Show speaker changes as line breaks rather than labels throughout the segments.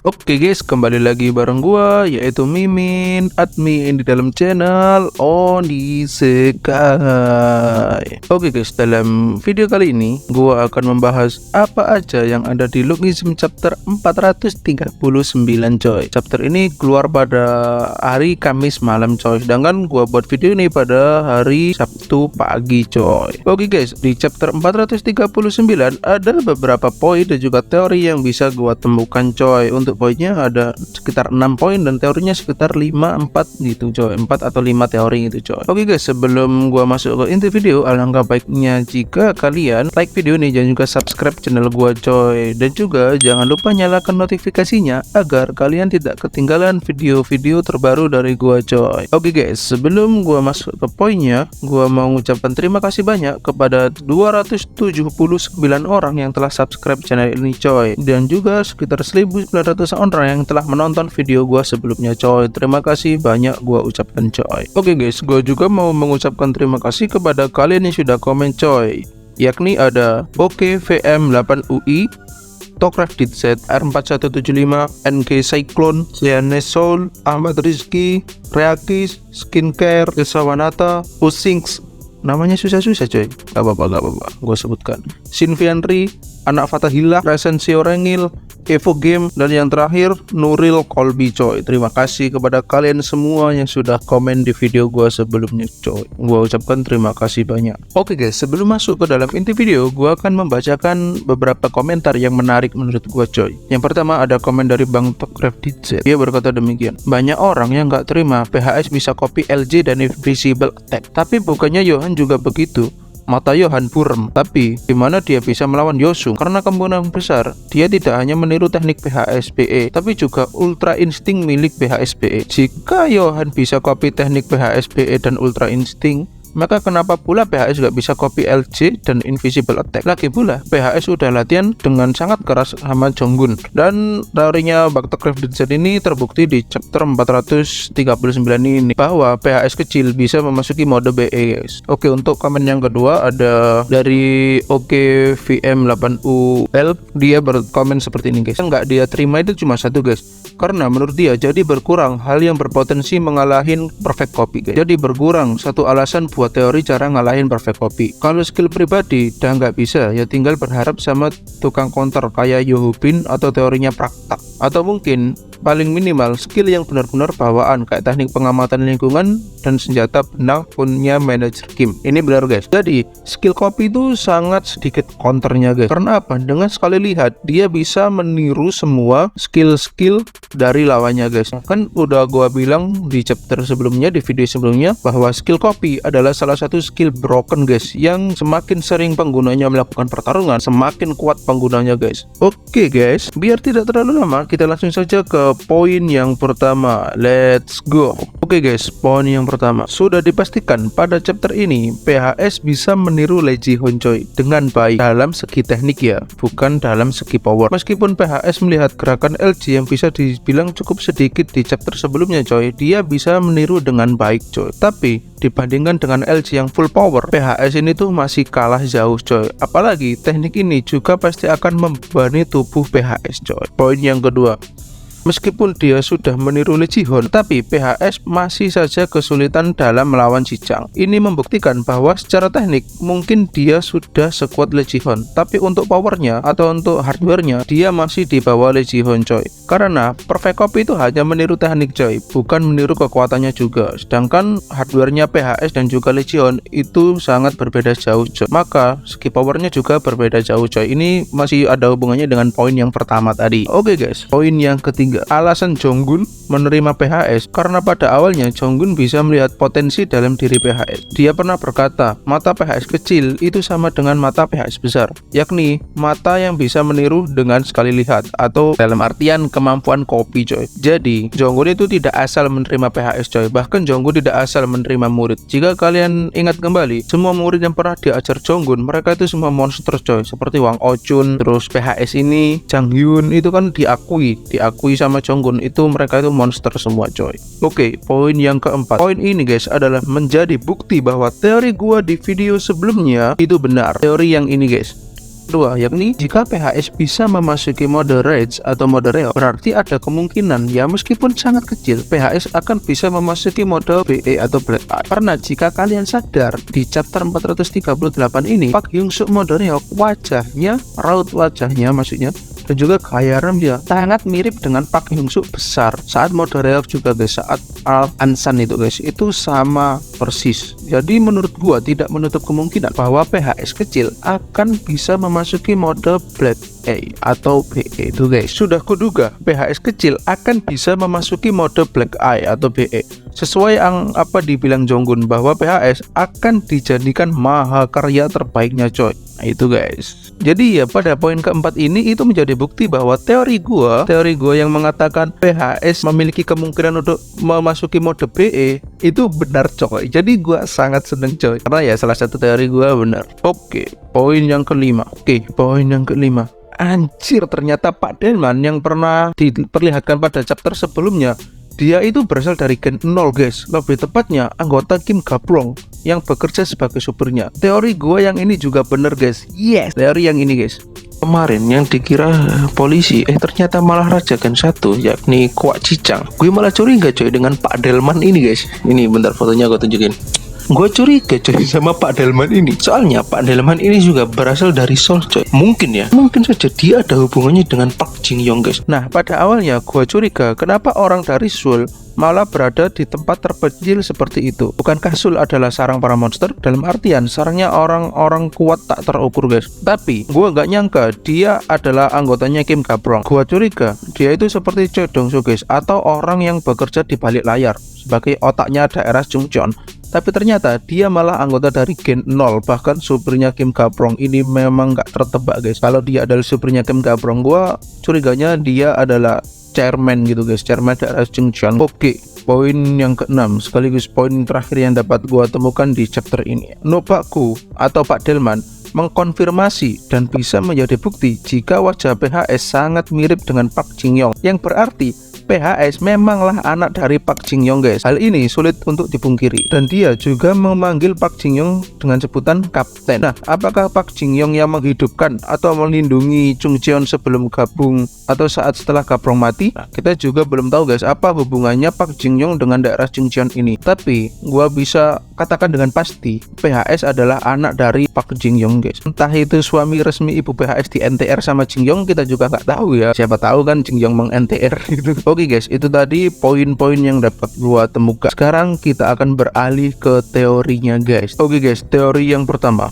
Oke guys, kembali lagi bareng gua yaitu Mimin, admin di dalam channel Onisekai. Oke guys, dalam video kali ini gua akan membahas apa aja yang ada di Lookism chapter 439 coy. Chapter ini keluar pada hari Kamis malam coy, sedangkan gua buat video ini pada hari Sabtu pagi coy. Oke guys, di chapter 439 ada beberapa poin dan juga teori yang bisa gua temukan coy. Untuk poinnya ada sekitar 6 poin dan teorinya sekitar 5-4 gitu coy, 4 atau 5 teori gitu coy. Oke guys, sebelum gua masuk ke inti video, alangkah baiknya jika kalian like video ini dan juga subscribe channel gua coy, dan juga jangan lupa nyalakan notifikasinya agar kalian tidak ketinggalan video-video terbaru dari gua coy. Oke guys, sebelum gua masuk ke poinnya, gua mau mengucapkan terima kasih banyak kepada 279 orang yang telah subscribe channel ini coy, dan juga sekitar 1900 orang yang telah menonton video gua sebelumnya coy. Terima kasih banyak gua ucapkan coy. Oke guys, gua juga mau mengucapkan terima kasih kepada kalian yang sudah komen coy, yakni ada OKVM8UI, Tokraft Ditset, R4175, NK Cyclone, Liane Soul, Ahmad Rizky, Reakis, Skincare, Desawanata, Usings. Namanya susah-susah coy, gak apa-apa gue sebutkan. Sinfianri, Anak Fatahillah, Resensio Rengil, Evo Game, dan yang terakhir Nuril Kolbi coy. Terima kasih kepada kalian semua yang sudah komen di video gua sebelumnya coy. Gua ucapkan terima kasih banyak. Oke guys, sebelum masuk ke dalam inti video, gua akan membacakan beberapa komentar yang menarik menurut gua coy. Yang pertama ada komen dari Bang Tokraft Ditset. Dia berkata demikian: banyak orang yang gak terima PHS bisa copy LJ dan Invisible Attack, tapi bukannya Johan juga begitu. Mata Johan burem, tapi gimana dia bisa melawan Yosung? Karena kemungkinan besar dia tidak hanya meniru teknik PHSBE, tapi juga Ultra Instinct milik PHSBE. Jika Johan bisa copy teknik PHSBE dan Ultra Instinct, maka kenapa pula PHS gak bisa copy LJ dan Invisible Attack? Lagi pula PHS udah latihan dengan sangat keras sama Jonggun. Dan teorinya Bang Tokraft Ditset ini terbukti di chapter 439 ini, bahwa PHS kecil bisa memasuki mode BE guys. Oke, untuk komen yang kedua ada dari OKVM8UL. Dia berkomen seperti ini guys: nggak dia terima itu cuma satu guys, karena menurut dia jadi berkurang hal yang berpotensi mengalahin perfect copy guys. Jadi berkurang satu alasan buat teori cara ngalahin perfect copy. Kalau skill pribadi dah nggak bisa, ya tinggal berharap sama tukang counter kayak Yohubin atau teorinya Praktak, atau mungkin paling minimal skill yang benar-benar bawaan kayak teknik pengamatan lingkungan dan senjata benang punya manager game. Ini benar guys, jadi skill copy itu sangat sedikit counternya guys. Karena apa? Dengan sekali lihat dia bisa meniru semua skill-skill dari lawannya guys. Kan udah gua bilang di chapter sebelumnya, di video sebelumnya, bahwa skill copy adalah salah satu skill broken guys, yang semakin sering penggunanya melakukan pertarungan, semakin kuat penggunanya guys. Oke guys, biar tidak terlalu lama, kita langsung saja ke poin yang pertama. Let's go. Oke guys, poin yang pertama, sudah dipastikan pada chapter ini PHS bisa meniru Lee Ji-hoon coy dengan baik dalam segi teknik ya, bukan dalam segi power. Meskipun PHS melihat gerakan LG yang bisa dibilang cukup sedikit di chapter sebelumnya coy, dia bisa meniru dengan baik coy, tapi dibandingkan dengan LG yang full power, PHS ini tuh masih kalah jauh coy. Apalagi teknik ini juga pasti akan membebani tubuh PHS coy. Poin yang kedua, meskipun dia sudah meniru Lee Ji-hoon, tapi PHS masih saja kesulitan dalam melawan Ji-chang. Ini membuktikan bahwa secara teknik mungkin dia sudah sekuat Lee Ji-hoon, tapi untuk powernya atau untuk hardwarenya dia masih di bawah Lee Ji-hoon coy. Karena perfect copy itu hanya meniru teknik coy, bukan meniru kekuatannya juga. Sedangkan hardwarenya PHS dan juga Lee Ji-hoon itu sangat berbeda jauh coy. Maka segi powernya juga berbeda jauh coy. Ini masih ada hubungannya dengan poin yang pertama tadi. Oke guys, poin yang ketiga, alasan Jonggun menerima PHS karena pada awalnya Jonggun bisa melihat potensi dalam diri PHS. Dia pernah berkata, mata PHS kecil itu sama dengan mata PHS besar, yakni mata yang bisa meniru dengan sekali lihat, atau dalam artian kemampuan copy coy. Jadi Jonggun itu tidak asal menerima PHS coy, bahkan Jonggun tidak asal menerima murid. Jika kalian ingat kembali, semua murid yang pernah diajar Jonggun, mereka itu semua monster coy, seperti Wang Ochun, terus PHS ini Jang Hyun itu kan diakui sama Jonggun, itu mereka itu monster semua coy. Oke, poin yang keempat. Poin ini guys adalah menjadi bukti bahwa teori gua di video sebelumnya itu benar. Teori yang ini guys, Kedua, yakni jika PHS bisa memasuki mode rage atau mode reok, berarti ada kemungkinan ya meskipun sangat kecil PHS akan bisa memasuki mode BE atau Black Eye. Karena jika kalian sadar di chapter 438 ini, Pak Hyung-suk mode reok wajahnya, raut wajahnya maksudnya, dan juga gaya remnya sangat mirip dengan Pak Hyung-suk besar. Saat mode reok juga guys, saat Ansan itu guys, itu sama persis. Jadi menurut gua tidak menutup kemungkinan bahwa PHS kecil akan bisa memasuki mode Black A atau BE itu guys. Sudah kuduga PHS kecil akan bisa memasuki mode Black Eye atau BE. Sesuai yang apa dibilang Jonggun bahwa PHS akan dijadikan mahakarya terbaiknya coy. Nah, itu guys. Jadi ya pada poin keempat ini itu menjadi bukti bahwa teori gua yang mengatakan PHS memiliki kemungkinan untuk memasuki mode BE itu benar coy. Jadi gua sangat seneng coy karena ya salah satu teori gua benar. Oke, poin yang kelima. Anjir, ternyata Pak Delman yang pernah diperlihatkan pada chapter sebelumnya, dia itu berasal dari Gen 0 guys. Lebih tepatnya anggota Kim Ga-brong yang bekerja sebagai supirnya. Teori gue yang ini juga bener guys. Yes, teori yang ini guys. Kemarin yang dikira polisi, ternyata malah Raja Gen 1, yakni Kwak Cicang. Gue malah curiga coy dengan Pak Delman ini guys. Ini bentar fotonya gue tunjukin. Gue curiga coy sama Pak Delman ini. Soalnya Pak Delman ini juga berasal dari Seoul coy. Mungkin saja dia ada hubungannya dengan Park Jin Young guys. Nah pada awalnya gue curiga kenapa orang dari Seoul malah berada di tempat terpencil seperti itu. Bukankah Seoul adalah sarang para monster? Dalam artian sarangnya orang-orang kuat tak terukur guys. Tapi gue gak nyangka dia adalah anggotanya Kim Ga-brong. Gue curiga dia itu seperti Choi Dong-soo guys, atau orang yang bekerja di balik layar sebagai otaknya daerah Jungcheon. Tapi ternyata dia malah anggota dari Gen 0. Bahkan supirnya Kim Ga-brong ini memang gak tertebak guys. Kalau dia adalah supirnya Kim Ga-brong, gua curiganya dia adalah chairman gitu guys, chairman daerah Jungcheon. Oke, poin yang keenam sekaligus poin terakhir yang dapat gua temukan di chapter ini. Nobakgu atau Pak Delman mengkonfirmasi dan bisa menjadi bukti jika wajah PHS sangat mirip dengan Park Jin Young, yang berarti PHS memanglah anak dari Park Jin Young guys. Hal ini sulit untuk dipungkiri. Dan dia juga memanggil Park Jin Young dengan sebutan Kapten. Nah, apakah Park Jin Young yang menghidupkan atau melindungi Chung Cheon sebelum gabung atau saat setelah Ga-brong mati? Nah, kita juga belum tahu guys apa hubungannya Park Jin Young dengan daerah Chung Cheon ini. Tapi gua bisa katakan dengan pasti PHS adalah anak dari Park Jin Young guys. Entah itu suami resmi ibu PHS di NTR sama Jin Young, kita juga nggak tahu ya. Siapa tahu kan Jin Young meng-NTR gitu. Oke guys, itu tadi poin-poin yang dapat gua temukan. Sekarang kita akan beralih ke teorinya guys. Oke guys, teori yang pertama.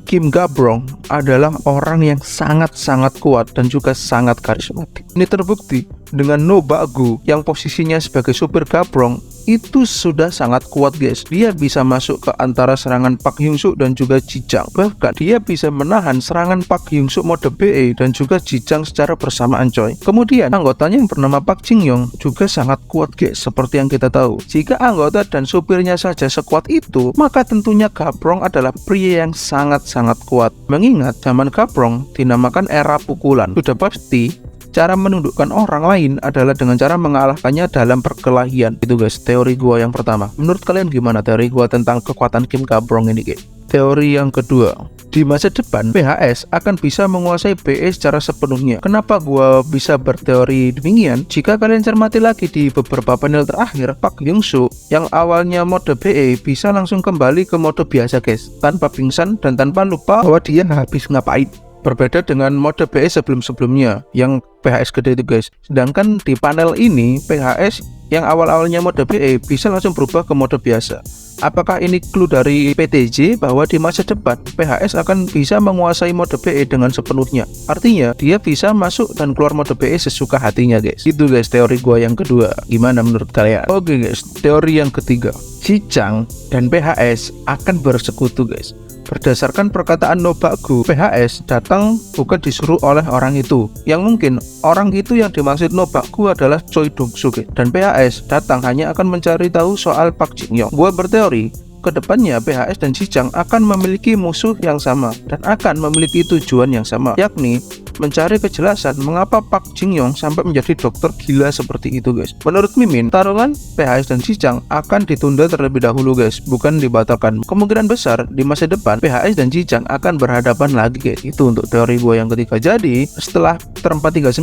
Kim Ga-brong adalah orang yang sangat-sangat kuat dan juga sangat karismatik. Ini terbukti dengan Nobakgu yang posisinya sebagai supir Ga-brong itu sudah sangat kuat guys. Dia bisa masuk ke antara serangan Park Hyung-suk dan juga Ji-chang. Bahkan dia bisa menahan serangan Park Hyung-suk mode BE dan juga Ji-chang secara bersamaan coy. Kemudian anggotanya yang bernama Park Jin Young juga sangat kuat guys. Seperti yang kita tahu, jika anggota dan supirnya saja sekuat itu, maka tentunya Ga-brong adalah pria yang sangat-sangat kuat. Mengingat zaman Ga-brong dinamakan era pukulan, sudah pasti cara menundukkan orang lain adalah dengan cara mengalahkannya dalam perkelahian. Itu guys, teori gua yang pertama. Menurut kalian gimana teori gua tentang kekuatan Kim Ga-brong ini guys? Teori yang kedua, di masa depan PHS akan bisa menguasai BE secara sepenuhnya. Kenapa gua bisa berteori demikian? Jika kalian cermati lagi di beberapa panel terakhir, Park Hyung-suk yang awalnya mode BE bisa langsung kembali ke mode biasa guys, tanpa pingsan dan tanpa lupa bahwa dia habis ngapain. Berbeda dengan mode BE sebelum-sebelumnya yang PHS gede itu guys. Sedangkan di panel ini PHS yang awal-awalnya mode BE bisa langsung berubah ke mode biasa. Apakah ini clue dari PTJ bahwa di masa depan PHS akan bisa menguasai mode BE dengan sepenuhnya? Artinya dia bisa masuk dan keluar mode BE sesuka hatinya guys. Itu guys teori gua yang kedua. Gimana menurut kalian? Oke guys, teori yang ketiga. Ji-chang dan PHS akan bersekutu guys. Berdasarkan perkataan Nobakgu, PHS datang bukan disuruh oleh orang itu. Yang mungkin orang itu yang dimaksud Nobakgu adalah Choi Dong-soo dan PHS datang hanya akan mencari tahu soal Park Jin Young. Gua berteori kedepannya PHS dan Jijang akan memiliki musuh yang sama dan akan memiliki tujuan yang sama, yakni mencari kejelasan mengapa Park Jin-young sampai menjadi dokter gila seperti itu guys. Menurut Mimin, tarungan PHS dan Jijang akan ditunda terlebih dahulu guys, bukan dibatalkan. Kemungkinan besar di masa depan PHS dan Jijang akan berhadapan lagi guys. Itu untuk teori gue yang ketiga. Jadi setelah Chapter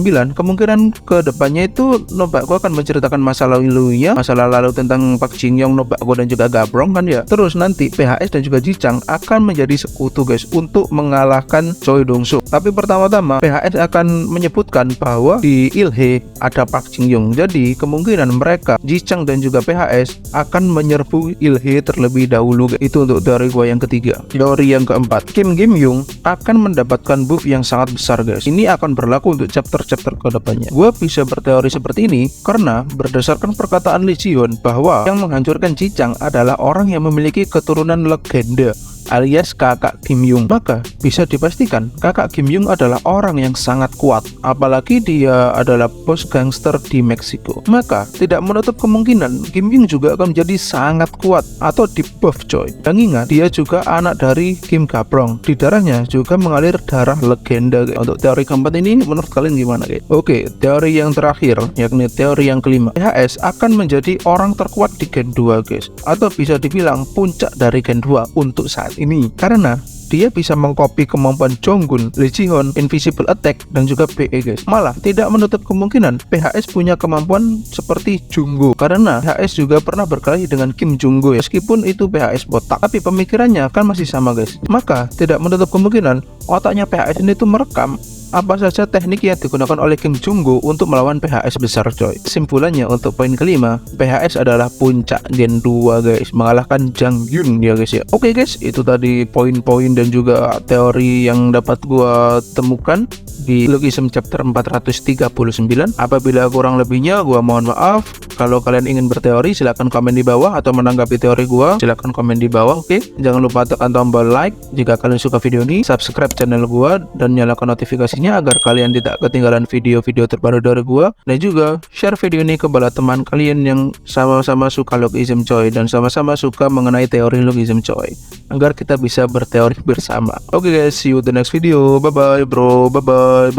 439, kemungkinan ke depannya itu Nobako akan menceritakan masa lalunya, masalah lalu tentang Park Jin-young, Nobako dan juga Gabrong kan ya. Terus nanti PHS dan juga Jijang akan menjadi sekutu guys untuk mengalahkan Choi Dong-suk. Tapi pertama-tama PHS akan menyebutkan bahwa di Ilhe ada Park Jin-young. Jadi kemungkinan mereka Jijang dan juga PHS akan menyerbu Ilhe terlebih dahulu. Itu untuk teori gue yang ketiga. Teori yang keempat, Kim Gim-young akan mendapatkan buff yang sangat besar guys. Ini akan berlaku untuk chapter-chapter ke depannya. Gue bisa berteori seperti ini karena berdasarkan perkataan Lee Ji-hoon bahwa yang menghancurkan Jijang adalah orang yang memiliki keturunan legenda alias kakak Kim Young. Maka bisa dipastikan kakak Kim Young adalah orang yang sangat kuat, apalagi dia adalah bos gangster di Meksiko. Maka tidak menutup kemungkinan Kim Young juga akan menjadi sangat kuat atau di buff coy. Dan ingat, dia juga anak dari Kim Gabrong. Di darahnya juga mengalir darah legenda guys. Untuk teori keempat ini menurut kalian gimana guys? Oke, teori yang terakhir yakni teori yang kelima, PHS akan menjadi orang terkuat di Gen 2 guys, atau bisa dibilang puncak dari Gen 2 untuk saat ini karena dia bisa mengcopy kemampuan Jonggun, Lee Ji-hoon, Invisible Attack dan juga BE guys. Malah tidak menutup kemungkinan PHS punya kemampuan seperti Junggo karena PHS juga pernah berkelahi dengan Kim Junggo ya. Meskipun itu PHS botak, tapi pemikirannya kan masih sama guys. Maka tidak menutup kemungkinan otaknya PHS ini tuh merekam apa saja teknik yang digunakan oleh Kim Junggo untuk melawan PHS besar coy. Kesimpulannya untuk poin kelima, PHS adalah puncak Gen 2 guys, mengalahkan Jang Yun ya guys ya. Oke guys, itu tadi poin-poin dan juga teori yang dapat gua temukan di Logism chapter 439. Apabila kurang lebihnya gua mohon maaf. Kalau kalian ingin berteori silahkan komen di bawah, atau menanggapi teori gua silahkan komen di bawah. Oke, jangan lupa tekan tombol like jika kalian suka video ini, subscribe channel gua dan nyalakan notifikasinya agar kalian tidak ketinggalan video-video terbaru dari gua, dan juga share video ini kepada teman kalian yang sama-sama suka Logism coy dan sama-sama suka mengenai teori Logism coy, agar kita bisa berteori bersama. Oke guys, see you the next video. Bye bye bro, bye bye.